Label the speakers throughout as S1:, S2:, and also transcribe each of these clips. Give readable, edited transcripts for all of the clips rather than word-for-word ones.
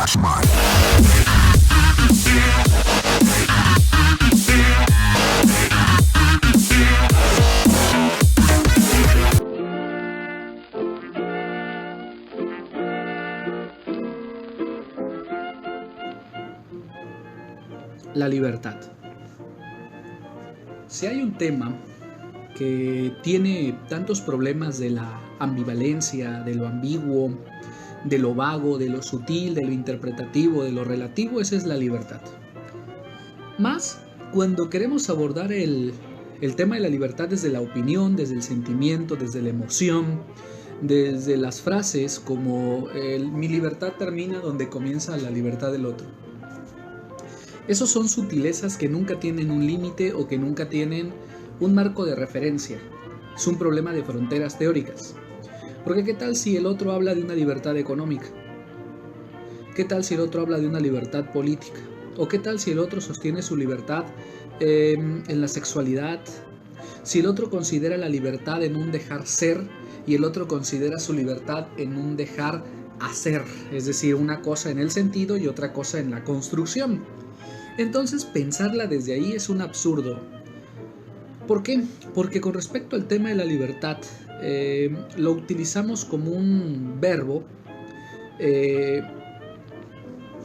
S1: Flashman.
S2: La libertad. Si hay un tema que tiene tantos problemas de la ambivalencia, de lo ambiguo, de lo vago, de lo sutil, de lo interpretativo, de lo relativo, esa es la libertad. Más cuando queremos abordar el tema de la libertad desde la opinión, desde el sentimiento, desde la emoción, desde las frases como mi libertad termina donde comienza la libertad del otro. Esos son sutilezas que nunca tienen un límite o que nunca tienen un marco de referencia. Es un problema de fronteras teóricas. Porque ¿qué tal si el otro habla de una libertad económica? ¿Qué tal si el otro habla de una libertad política? ¿O qué tal si el otro sostiene su libertad en la sexualidad? Si el otro considera la libertad en un dejar ser y el otro considera su libertad en un dejar hacer. Es decir, una cosa en el sentido y otra cosa en la construcción. Entonces pensarla desde ahí es un absurdo. ¿Por qué? Porque con respecto al tema de la libertad, lo utilizamos como un verbo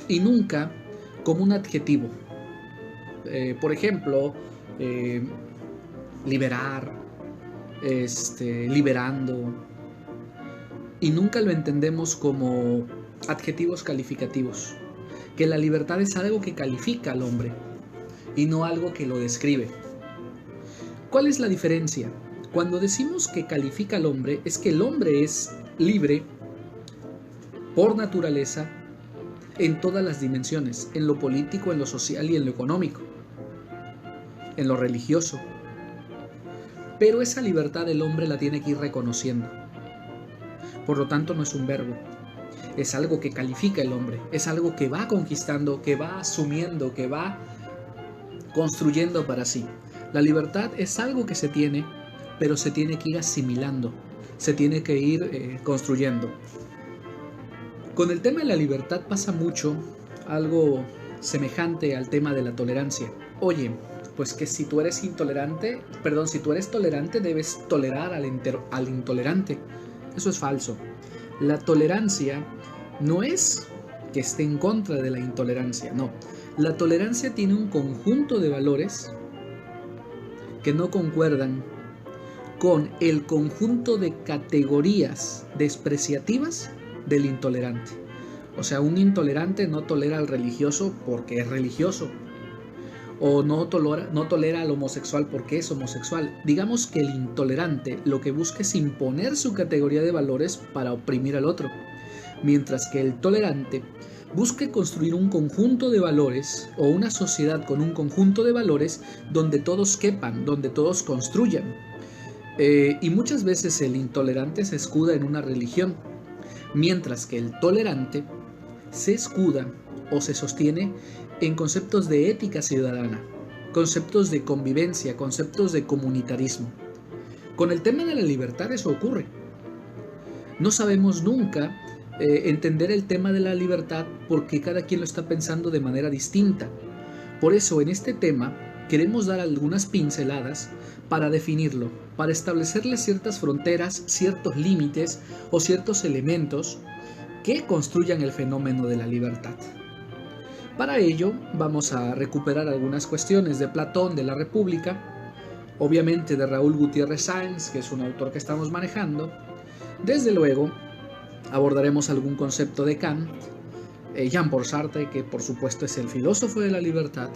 S2: y nunca como un adjetivo. Por ejemplo, liberar, liberando, y nunca lo entendemos como adjetivos calificativos. Que la libertad es algo que califica al hombre y no algo que lo describe. ¿Cuál es la diferencia? Cuando decimos que califica al hombre, es que el hombre es libre por naturaleza en todas las dimensiones, en lo político, en lo social y en lo económico, en lo religioso. Pero esa libertad el hombre la tiene que ir reconociendo. Por lo tanto, no es un verbo. Es algo que califica el hombre, es algo que va conquistando, que va asumiendo, que va construyendo para sí. La libertad es algo que se tiene, pero se tiene que ir asimilando, se tiene que ir construyendo. Con el tema de la libertad pasa mucho algo semejante al tema de la tolerancia. Oye, pues que si tú eres tolerante debes tolerar al intolerante. Eso es falso. La tolerancia no es que esté en contra de la intolerancia, no. La tolerancia tiene un conjunto de valores que no concuerdan con el conjunto de categorías despreciativas del intolerante. O sea, un intolerante no tolera al religioso porque es religioso, o no tolera al homosexual porque es homosexual. Digamos que el intolerante lo que busca es imponer su categoría de valores para oprimir al otro, mientras que el tolerante busca construir un conjunto de valores o una sociedad con un conjunto de valores donde todos quepan, donde todos construyan. Y muchas veces el intolerante se escuda en una religión, mientras que el tolerante se escuda o se sostiene en conceptos de ética ciudadana, conceptos de convivencia, conceptos de comunitarismo. Con el tema de la libertad eso ocurre. No sabemos nunca entender el tema de la libertad porque cada quien lo está pensando de manera distinta. Por eso en este tema queremos dar algunas pinceladas para definirlo, para establecerle ciertas fronteras, ciertos límites o ciertos elementos que construyan el fenómeno de la libertad. Para ello vamos a recuperar algunas cuestiones de Platón, de la República, obviamente de Raúl Gutiérrez Sáenz, que es un autor que estamos manejando. Desde luego abordaremos algún concepto de Kant, Jean-Paul Sartre, que por supuesto es el filósofo de la libertad,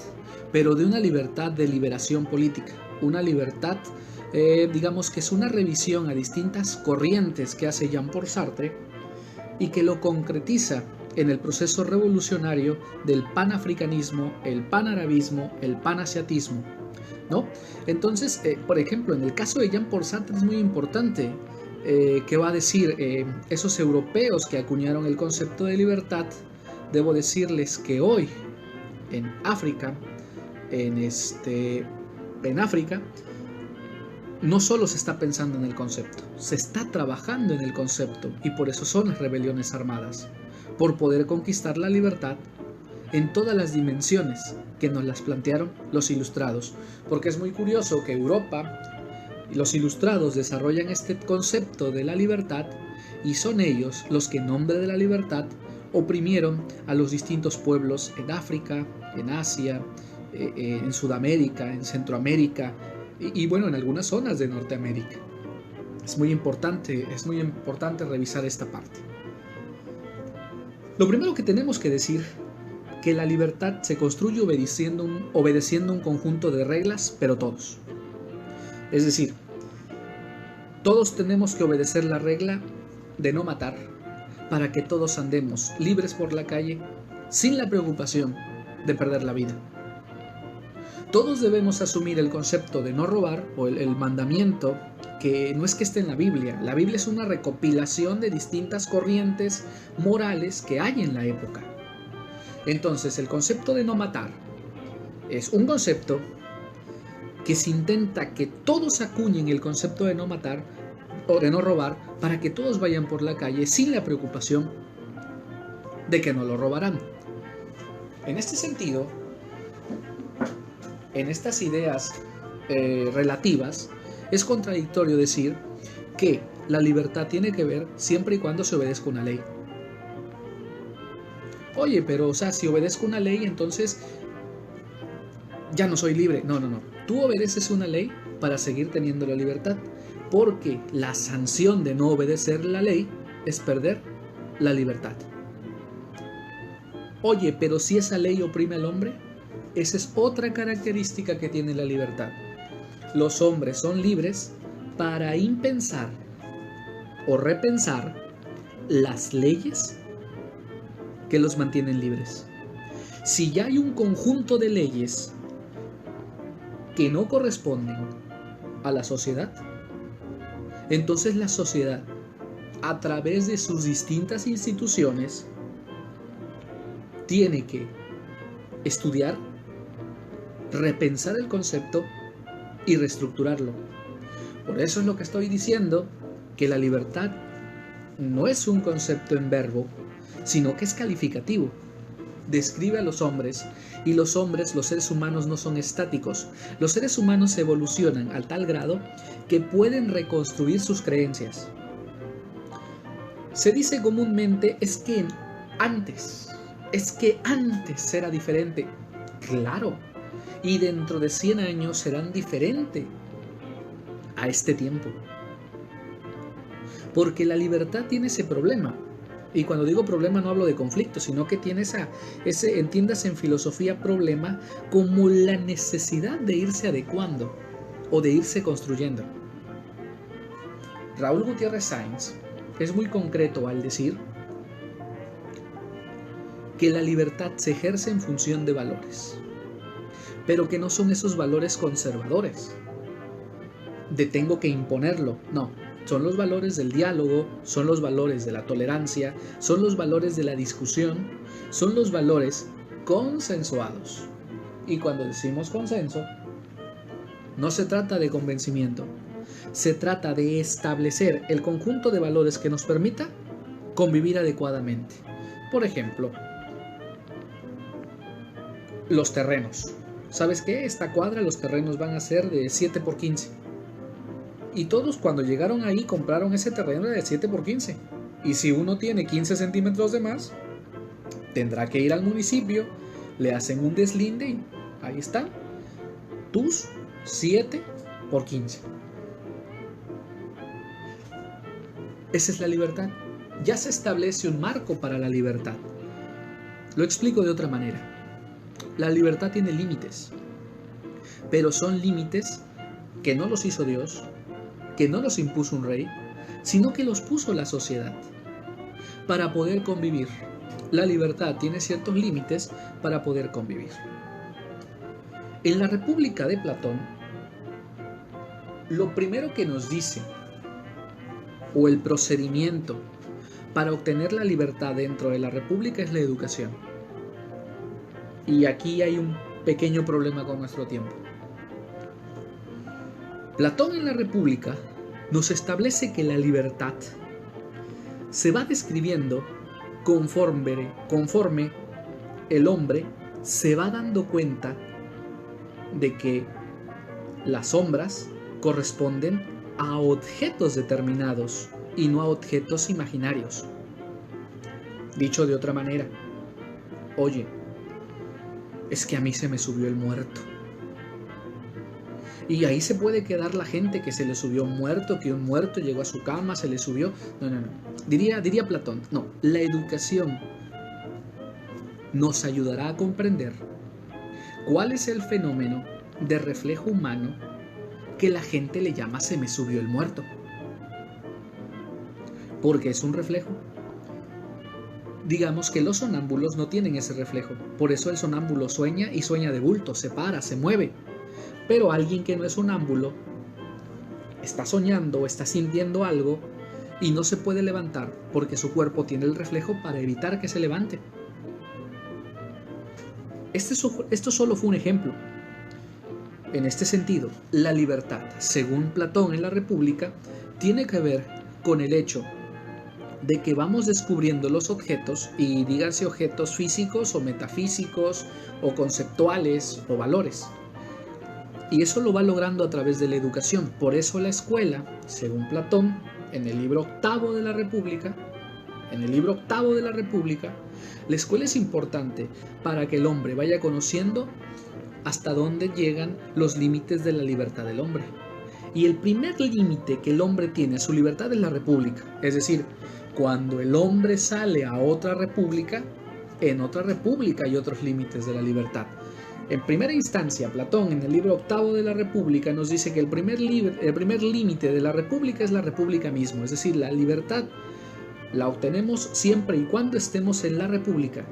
S2: pero de una libertad de liberación política, una libertad, digamos que es una revisión a distintas corrientes que hace Jean-Paul Sartre y que lo concretiza en el proceso revolucionario del panafricanismo, el panarabismo, el panasiatismo, ¿no? Entonces, por ejemplo, en el caso de Jean-Paul Sartre es muy importante que va a decir esos europeos que acuñaron el concepto de libertad. Debo decirles que hoy en África, en África, no solo se está pensando en el concepto, se está trabajando en el concepto y por eso son las rebeliones armadas. por poder conquistar la libertad en todas las dimensiones que nos las plantearon los ilustrados. Porque es muy curioso que Europa y los ilustrados desarrollan este concepto de la libertad y son ellos los que en nombre de la libertad oprimieron a los distintos pueblos en África, en Asia, en Sudamérica, en Centroamérica y bueno, en algunas zonas de Norteamérica. Es muy importante revisar esta parte. Lo primero que tenemos que decir que la libertad se construye obedeciendo un conjunto de reglas, pero todos. Es decir, todos tenemos que obedecer la regla de no matar para que todos andemos libres por la calle sin la preocupación de perder la vida. Todos debemos asumir el concepto de no robar o el mandamiento que no es que esté en la Biblia. La Biblia es una recopilación de distintas corrientes morales que hay en la época. Entonces, el concepto de no matar es un concepto que se intenta que todos acuñen el concepto de no matar o de no robar para que todos vayan por la calle sin la preocupación de que no lo robarán. En este sentido, en estas ideas relativas, es contradictorio decir que la libertad tiene que ver siempre y cuando se obedezca una ley. Oye, pero si obedezco una ley, entonces ya no soy libre. No. Tú obedeces una ley para seguir teniendo la libertad, porque la sanción de no obedecer la ley es perder la libertad. Oye, pero si esa ley oprime al hombre, esa es otra característica que tiene la libertad. Los hombres son libres para impensar o repensar las leyes que los mantienen libres. Si ya hay un conjunto de leyes que no corresponden a la sociedad, entonces la sociedad, a través de sus distintas instituciones, tiene que estudiar, repensar el concepto y reestructurarlo. Por eso es lo que estoy diciendo, que la libertad no es un concepto en verbo, sino que es calificativo. Describe a los hombres, y los hombres, los seres humanos, no son estáticos. Los seres humanos evolucionan a tal grado que pueden reconstruir sus creencias. Se dice comúnmente, es que antes era diferente. Claro, y dentro de 100 años serán diferentes a este tiempo. Porque la libertad tiene ese problema. Y cuando digo problema no hablo de conflicto, sino que tiene ese, entiéndase en filosofía, problema como la necesidad de irse adecuando o de irse construyendo. Raúl Gutiérrez Sáenz es muy concreto al decir que la libertad se ejerce en función de valores, pero que no son esos valores conservadores, de tengo que imponerlo, no. Son los valores del diálogo, son los valores de la tolerancia, son los valores de la discusión, son los valores consensuados. Y cuando decimos consenso, no se trata de convencimiento, se trata de establecer el conjunto de valores que nos permita convivir adecuadamente. Por ejemplo, los terrenos. ¿Sabes qué? Esta cuadra los terrenos van a ser de 7x15. Y todos cuando llegaron ahí compraron ese terreno de 7x15. Y si uno tiene 15 centímetros de más, tendrá que ir al municipio, le hacen un deslinde y ahí están tus 7x15. Esa es la libertad. Ya se establece un marco para la libertad. Lo explico de otra manera. La libertad tiene límites, pero son límites que no los hizo Dios, que no los impuso un rey, sino que los puso la sociedad para poder convivir. La libertad tiene ciertos límites para poder convivir. En la República de Platón, lo primero que nos dice, o el procedimiento para obtener la libertad dentro de la República, es la educación. Y aquí hay un pequeño problema con nuestro tiempo. Platón en la República nos establece que la libertad se va describiendo conforme el hombre se va dando cuenta de que las sombras corresponden a objetos determinados y no a objetos imaginarios. Dicho de otra manera, oye, es que a mí se me subió el muerto. Y ahí se puede quedar la gente que se le subió un muerto, que un muerto llegó a su cama, se le subió. No. Diría Platón, no, la educación nos ayudará a comprender cuál es el fenómeno de reflejo humano que la gente le llama se me subió el muerto. Porque es un reflejo. Digamos que los sonámbulos no tienen ese reflejo. Por eso el sonámbulo sueña y sueña de bulto, se para, se mueve. Pero alguien que no es sonámbulo está soñando o está sintiendo algo y no se puede levantar porque su cuerpo tiene el reflejo para evitar que se levante. Esto solo fue un ejemplo. En este sentido, la libertad, según Platón en la República, tiene que ver con el hecho de que vamos descubriendo los objetos, y díganse objetos físicos o metafísicos o conceptuales o valores. Y eso lo va logrando a través de la educación. Por eso la escuela, según Platón, en el libro octavo de la República, la escuela es importante para que el hombre vaya conociendo hasta dónde llegan los límites de la libertad del hombre. Y el primer límite que el hombre tiene a su libertad es la república. Es decir, cuando el hombre sale a otra república, en otra república hay otros límites de la libertad. En primera instancia, Platón, en el libro octavo de la República, nos dice que el primer límite de la república es la república mismo. Es decir, la libertad la obtenemos siempre y cuando estemos en la república.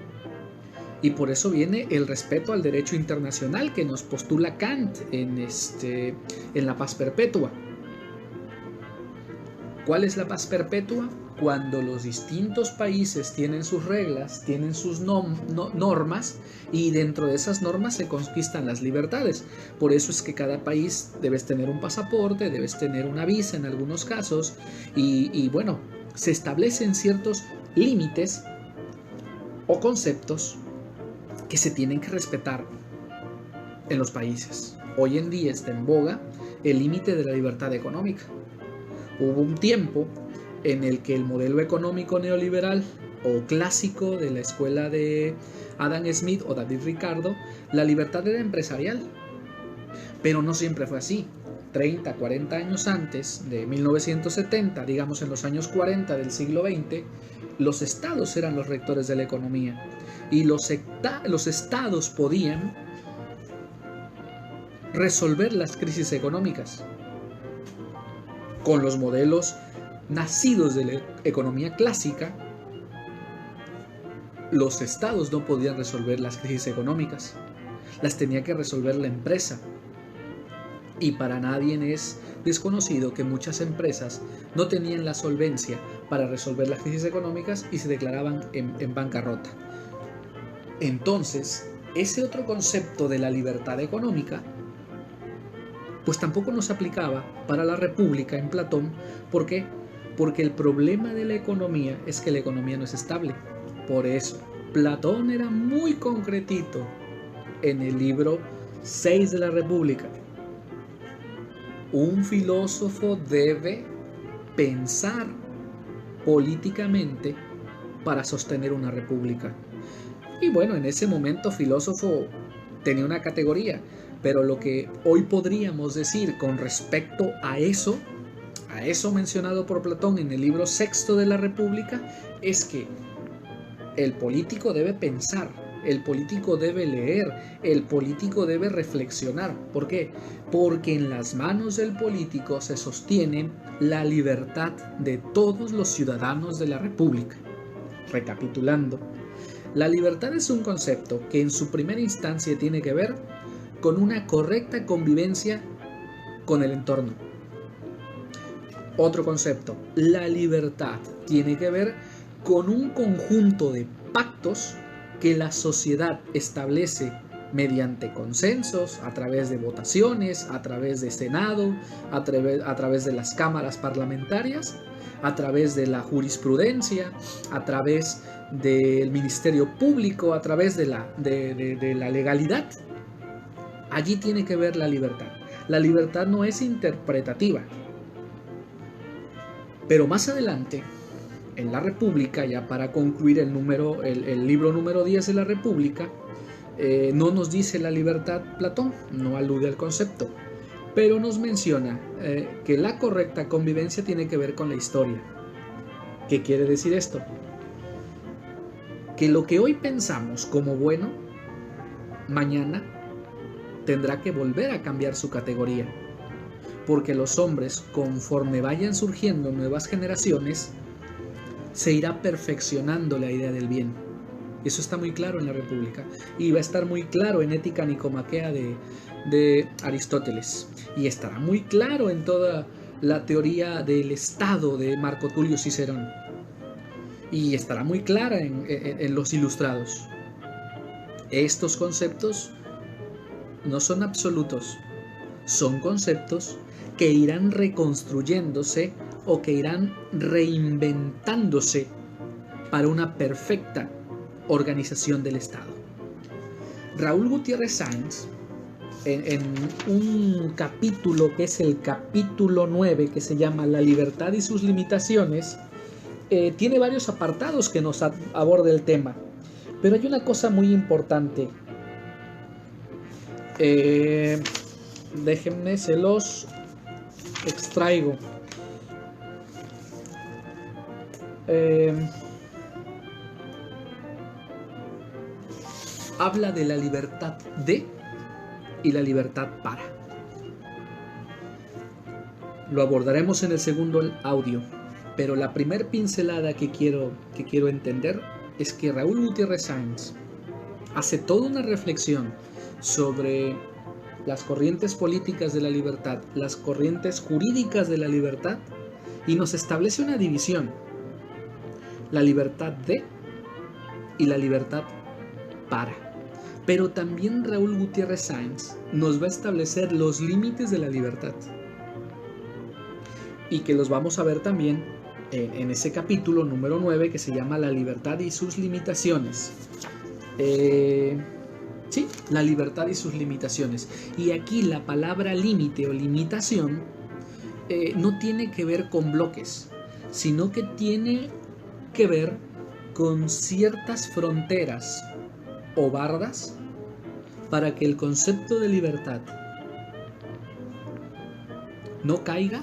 S2: Y por eso viene el respeto al derecho internacional que nos postula Kant en la paz perpetua. ¿Cuál es la paz perpetua? Cuando los distintos países tienen sus reglas, tienen sus normas, y dentro de esas normas se conquistan las libertades. Por eso es que cada país debes tener un pasaporte, debes tener una visa en algunos casos, y bueno, se establecen ciertos límites o conceptos que se tienen que respetar en los países. Hoy en día está en boga el límite de la libertad económica. Hubo un tiempo en el que el modelo económico neoliberal o clásico de la escuela de Adam Smith o David Ricardo, la libertad era empresarial. Pero no siempre fue así. 30, 40 años antes de 1970, digamos en los años 40 del siglo XX, los estados eran los rectores de la economía y los estados podían resolver las crisis económicas. Con los modelos nacidos de la economía clásica, los estados no podían resolver las crisis económicas, las tenía que resolver la empresa. Y para nadie es desconocido que muchas empresas no tenían la solvencia para resolver las crisis económicas y se declaraban en bancarrota. Entonces, ese otro concepto de la libertad económica, pues tampoco nos aplicaba para la república en Platón. ¿Por qué? Porque el problema de la economía es que la economía no es estable. Por eso, Platón era muy concretito en el libro 6 de la República. Un filósofo debe pensar políticamente para sostener una república. Y bueno, en ese momento filósofo tenía una categoría, pero lo que hoy podríamos decir con respecto a eso mencionado por Platón en el libro sexto de la República, es que el político debe pensar, el político debe leer, el político debe reflexionar. ¿Por qué? Porque en las manos del político se sostiene la libertad de todos los ciudadanos de la República. Recapitulando, la libertad es un concepto que en su primera instancia tiene que ver con una correcta convivencia con el entorno. Otro concepto, la libertad tiene que ver con un conjunto de pactos que la sociedad establece mediante consensos, a través de votaciones, a través de Senado, a través de las cámaras parlamentarias, a través de la jurisprudencia, a través del Ministerio Público, a través de la legalidad. Allí tiene que ver la libertad. La libertad no es interpretativa. Pero más adelante, en la República, ya para concluir el libro número 10 de la República, no nos dice la libertad Platón, no alude al concepto, pero nos menciona que la correcta convivencia tiene que ver con la historia. ¿Qué quiere decir esto? Que lo que hoy pensamos como bueno, mañana tendrá que volver a cambiar su categoría, porque los hombres, conforme vayan surgiendo nuevas generaciones, se irá perfeccionando la idea del bien. Eso está muy claro en la República y va a estar muy claro en Ética Nicomaquea de Aristóteles, y estará muy claro en toda la teoría del Estado de Marco Tulio Cicerón, y estará muy clara en los Ilustrados. Estos conceptos no son absolutos, son conceptos que irán reconstruyéndose o que irán reinventándose para una perfecta organización del Estado. Raúl Gutiérrez Sáenz, en un capítulo que es el capítulo 9, que se llama La libertad y sus limitaciones, tiene varios apartados que nos aborda el tema, pero hay una cosa muy importante. Déjenme, se los extraigo. Habla de la libertad de y la libertad para. Lo abordaremos en el segundo audio, pero la primer pincelada que quiero entender es que Raúl Gutiérrez Sáenz hace toda una reflexión sobre las corrientes políticas de la libertad, las corrientes jurídicas de la libertad, y nos establece una división: la libertad de y la libertad para. Pero también Raúl Gutiérrez Sáenz nos va a establecer los límites de la libertad, y que los vamos a ver también en ese capítulo número 9 que se llama La libertad y sus limitaciones. Sí, la libertad y sus limitaciones. Y aquí la palabra límite o limitación no tiene que ver con bloques, sino que tiene que ver con ciertas fronteras o bardas para que el concepto de libertad no caiga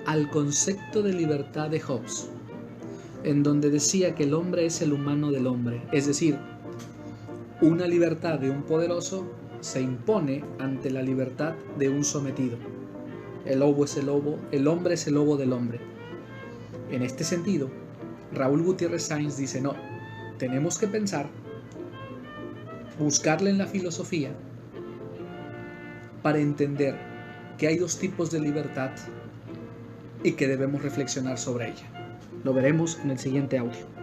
S2: al concepto de libertad de Hobbes, en donde decía que el hombre es el humano del hombre, es decir, una libertad de un poderoso se impone ante la libertad de un sometido. El lobo es el lobo, el hombre es el lobo del hombre. En este sentido, Raúl Gutiérrez Sáenz dice: no, tenemos que pensar, buscarle en la filosofía para entender que hay dos tipos de libertad y que debemos reflexionar sobre ella. Lo veremos en el siguiente audio.